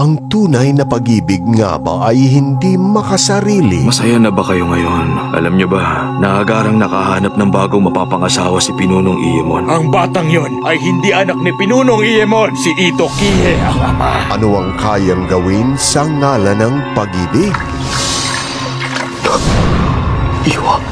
Ang tunay na pag-ibig nga ba ay hindi makasarili? Masaya na ba kayo ngayon? Alam niyo ba, naagarang nakahanap ng bagong mapapangasawa si Pinunong Iyemon. Ang batang yon ay hindi anak ni Pinunong Iyemon, si Ito Kihe ang ama. Ano ang kayang gawin sa ngalan ng pag-ibig? Iwa.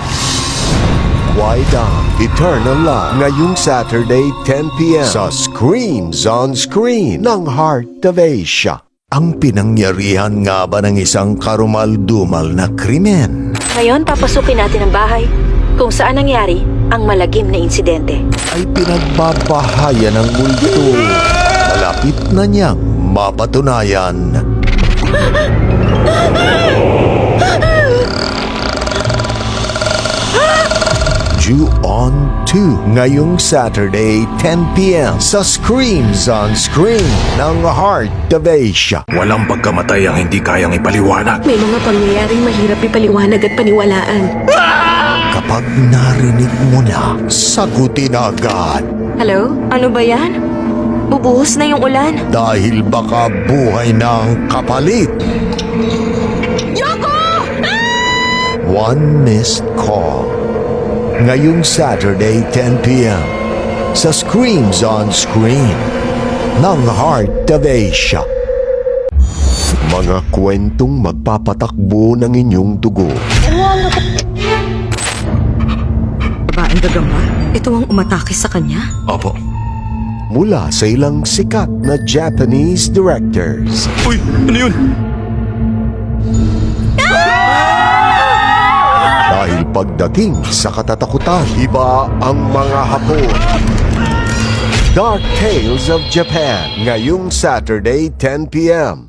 Wide Eternal Love ngayong Saturday 10 p.m. sa Screams on Screen ng Heart of Asia. Ang pinangyarihan nga ba ng isang karumal-dumal na krimen Ngayon, papasukin natin ang bahay kung saan nangyari ang malagim na insidente. ay pinagbabahayan ng multo. Malapit na niyang mapatunayan. Ju-on 2 ngayong Saturday 10 p.m. sa Screams on Screen ng Heart of Asia. Walang pagkamatay ang hindi kayang ipaliwanag. May mga pangyayaring mahirap ipaliwanag at paniwalaan. Kapag narinig mo na, sagutin agad. Hello? Ano ba yan? Bubuhos na yung ulan. Dahil baka buhay na ang kapalit. Yoko! One missed call. Ngayong Saturday 10 p.m. sa Screams on Screen ng Heart of Asia. Mga kwentong magpapatakbo ng inyong dugo. Babaeng gagamba? Ito ang umatake sa kanya? Opo. Mula sa ilang sikat na Japanese directors. Uy, ano yun? Dahil pagdating sa katatakutan, iba ang mga Hapon. Dark Tales of Japan ngayong Saturday 10 p.m.